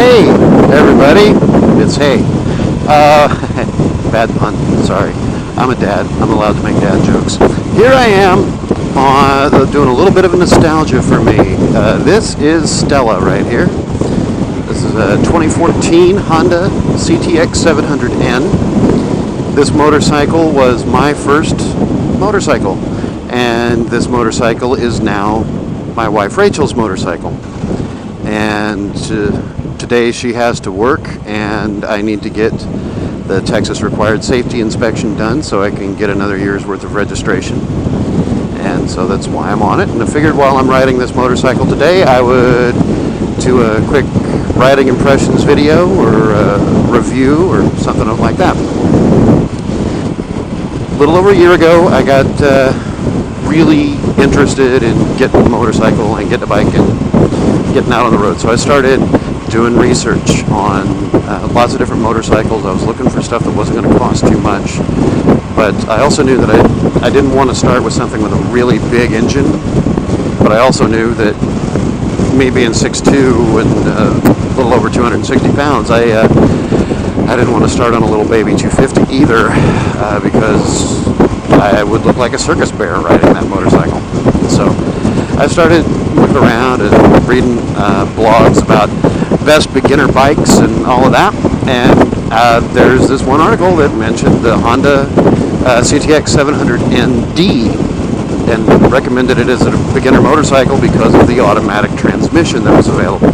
Hey, everybody, it's Hey. Bad pun, sorry. I'm a dad, I'm allowed to make dad jokes. Here I am, doing a little bit of a nostalgia for me. This is Stella right here. This is a 2014 Honda CTX700N. This motorcycle was my first motorcycle, and this motorcycle is now my wife Rachel's motorcycle. And today she has to work, and I need to get the Texas required safety inspection done so I can get another year's worth of registration. And so that's why I'm on it. And I figured while I'm riding this motorcycle today, I would do a quick riding impressions video or a review or something like that. A little over a year ago, I got really interested in getting a motorcycle and getting a bike and getting out on the road. So I started doing research on lots of different motorcycles. I was looking for stuff that wasn't going to cost too much, but I also knew that I didn't want to start with something with a really big engine, but I also knew that me being 6'2" and a little over 260 pounds, I didn't want to start on a little baby 250 either, because I would look like a circus bear riding that motorcycle. So I started looking around and reading blogs about best beginner bikes and all of that, and there's this one article that mentioned the Honda CTX700ND and recommended it as a beginner motorcycle because of the automatic transmission that was available.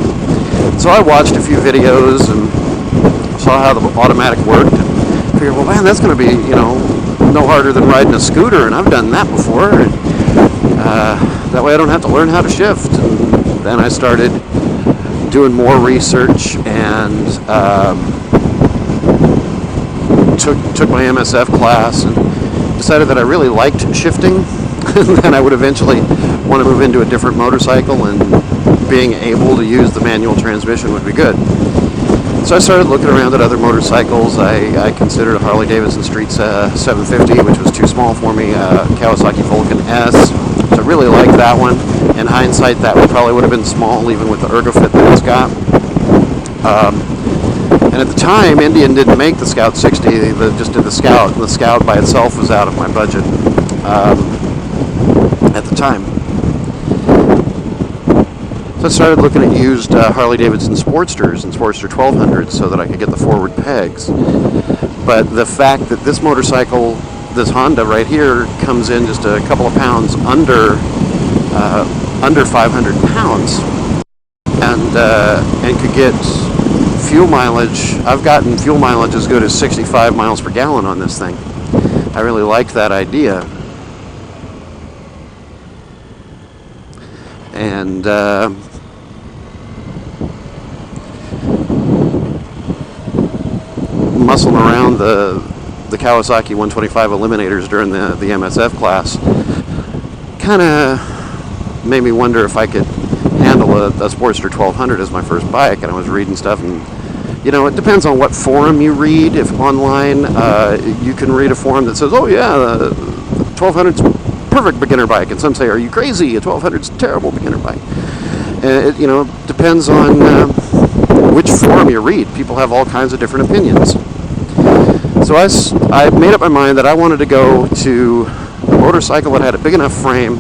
So I watched a few videos and saw how the automatic worked and figured, well, man, that's going to be, no harder than riding a scooter, and I've done that before. And, that way I don't have to learn how to shift. And then I started doing more research and took my MSF class and decided that I really liked shifting and I would eventually want to move into a different motorcycle, and being able to use the manual transmission would be good. So I started looking around at other motorcycles. I considered a Harley-Davidson Street 750, which was too small for me, Kawasaki Vulcan S. So I really liked that one. In hindsight, that one probably would have been small, even with the ErgoFit that it's got. And at the time, Indian didn't make the Scout 60, they just did the Scout, and the Scout by itself was out of my budget at the time. So I started looking at used Harley-Davidson Sportsters and Sportster 1200s so that I could get the forward pegs. But the fact that this motorcycle, this Honda right here, comes in just a couple of pounds under 500 pounds, and could get fuel mileage. I've gotten fuel mileage as good as 65 miles per gallon on this thing. I really liked that idea. And muscling around the Kawasaki 125 Eliminators during the MSF class kind of made me wonder if I could handle a Sportster 1200 as my first bike. And I was reading stuff, and it depends on what forum you read. If online, you can read a forum that says, oh yeah, the 1200's perfect beginner bike, and some say, are you crazy, a 1200's a terrible beginner bike. It depends on which forum you read. People have all kinds of different opinions. So I made up my mind that I wanted to go to a motorcycle that had a big enough frame,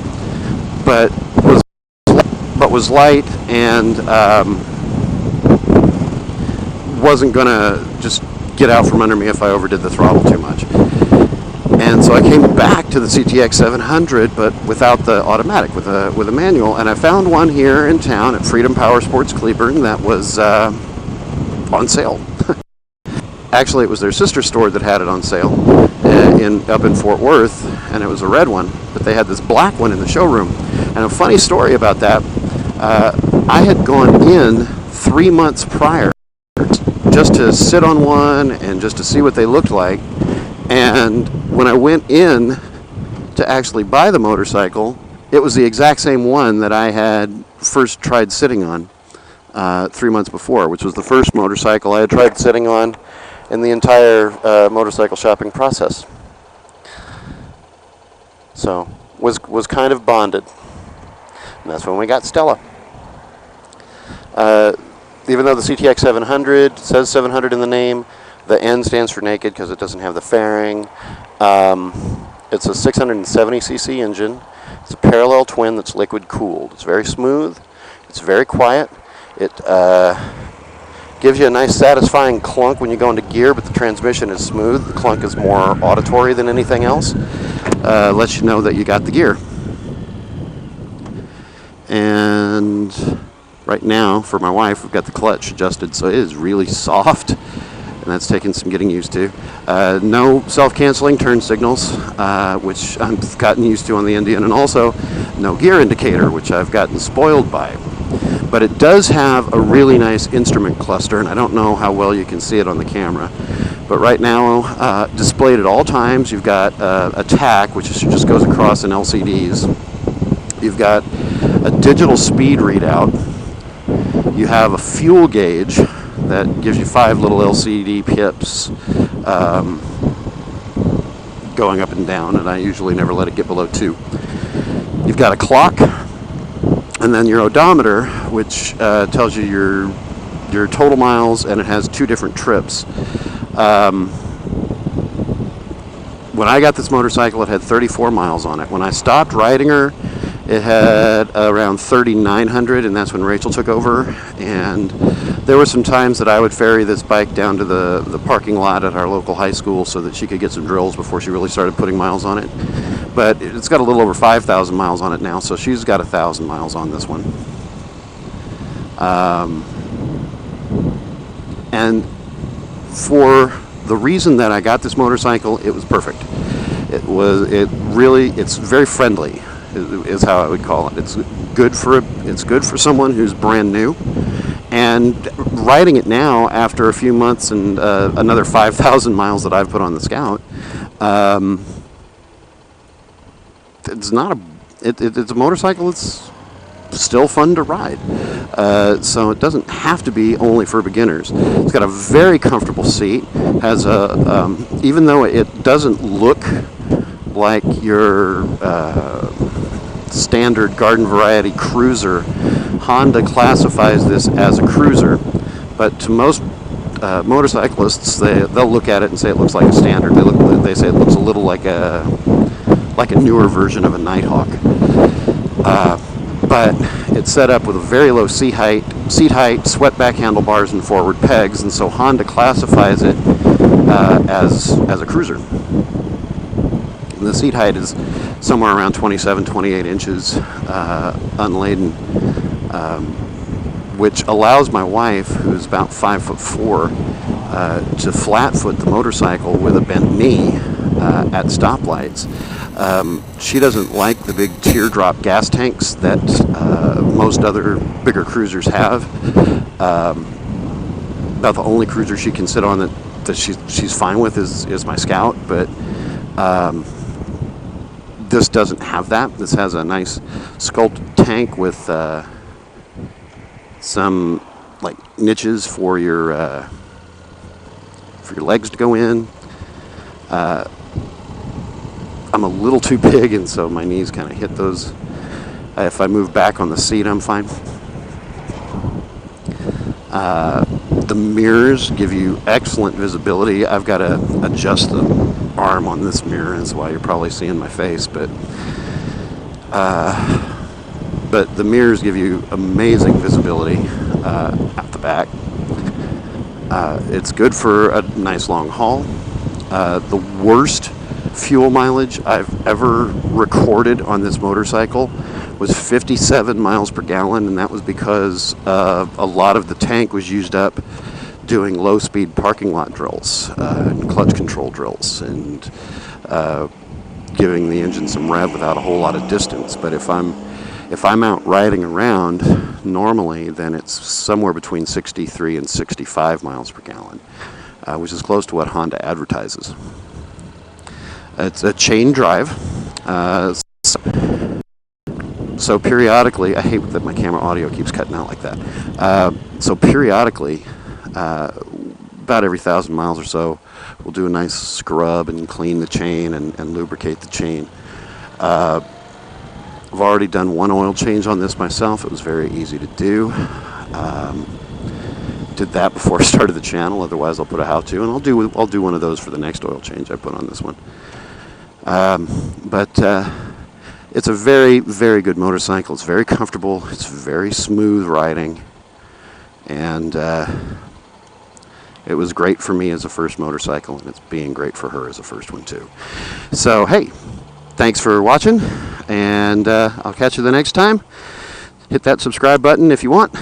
but was light and wasn't gonna just get out from under me if I overdid the throttle too much. And so I came back to the CTX 700, but without the automatic, with a manual. And I found one here in town at Freedom Power Sports Cleburne that was on sale. Actually, it was their sister store that had it on sale up in Fort Worth, and it was a red one. But they had this black one in the showroom. And a funny story about that, I had gone in 3 months prior just to sit on one and just to see what they looked like. And when I went in to actually buy the motorcycle, it was the exact same one that I had first tried sitting on 3 months before, which was the first motorcycle I had tried sitting on in the entire motorcycle shopping process. So was kind of bonded, and that's when we got Stella. Even though the CTX700 says 700 in the name, the N stands for naked because it doesn't have the fairing. It's a 670cc engine. It's a parallel twin that's liquid cooled. It's very smooth. It's very quiet. It gives you a nice satisfying clunk when you go into gear, but the transmission is smooth. The clunk is more auditory than anything else. Lets you know that you got the gear. And right now, for my wife, we've got the clutch adjusted, so it is really soft, and that's taken some getting used to. No self-canceling turn signals, which I've gotten used to on the Indian, and also no gear indicator, which I've gotten spoiled by. But it does have a really nice instrument cluster, and I don't know how well you can see it on the camera. But right now, displayed at all times, you've got a TAC, which just goes across in LCDs. You've got a digital speed readout. You have a fuel gauge that gives you 5 little LCD pips going up and down, and I usually never let it get below 2. You've got a clock, and then your odometer, which tells you your total miles, and it has 2 different trips. When I got this motorcycle, it had 34 miles on it. When I stopped riding her, it had around 3,900, and that's when Rachel took over. And there were some times that I would ferry this bike down to the parking lot at our local high school so that she could get some drills before she really started putting miles on it. But it's got a little over 5,000 miles on it now, so she's got 1,000 miles on this one. And for the reason that I got this motorcycle, it was perfect. It's very friendly, is how I would call it. It's good for someone who's brand new. And riding it now after a few months and another 5,000 miles that I've put on the Scout, it's a motorcycle that's still fun to ride. So it doesn't have to be only for beginners. It's got a very comfortable seat. Has even though it doesn't look like your standard garden variety cruiser, Honda classifies this as a cruiser, but to most motorcyclists, they'll look at it and say it looks like a standard. They say it looks a little like a newer version of a Nighthawk. But it's set up with a very low seat height, swept back handlebars, and forward pegs, and so Honda classifies it as a cruiser. And the seat height is somewhere around 27, 28 inches unladen, which allows my wife, who's about 5'4", to flat foot the motorcycle with a bent knee at stoplights. She doesn't like the big teardrop gas tanks that most other bigger cruisers have. About the only cruiser she can sit on that she's fine with is my Scout, but this doesn't have that. This has a nice sculpted tank with some like niches for your legs to go in. I'm a little too big, and so my knees kind of hit those. If I move back on the seat, I'm fine. The mirrors give you excellent visibility. I've got to adjust the arm on this mirror, that's why you're probably seeing my face, but the mirrors give you amazing visibility at the back. It's good for a nice long haul. The worst fuel mileage I've ever recorded on this motorcycle was 57 miles per gallon, and that was because a lot of the tank was used up doing low-speed parking lot drills, and clutch control drills, and giving the engine some rev without a whole lot of distance. But if I'm out riding around normally, then it's somewhere between 63 and 65 miles per gallon, which is close to what Honda advertises. It's a chain drive, so periodically, I hate that my camera audio keeps cutting out like that. So periodically, about every 1,000 miles or so, we'll do a nice scrub and clean the chain and lubricate the chain. I've already done one oil change on this myself. It was very easy to do. did that before I started the channel. Otherwise, I'll put a how-to, and I'll do one of those for the next oil change I put on this one. But it's a very, very good motorcycle. It's very comfortable. It's very smooth riding, and it was great for me as a first motorcycle, and it's being great for her as a first one too. So hey, thanks for watching, and I'll catch you the next time. Hit that subscribe button if you want.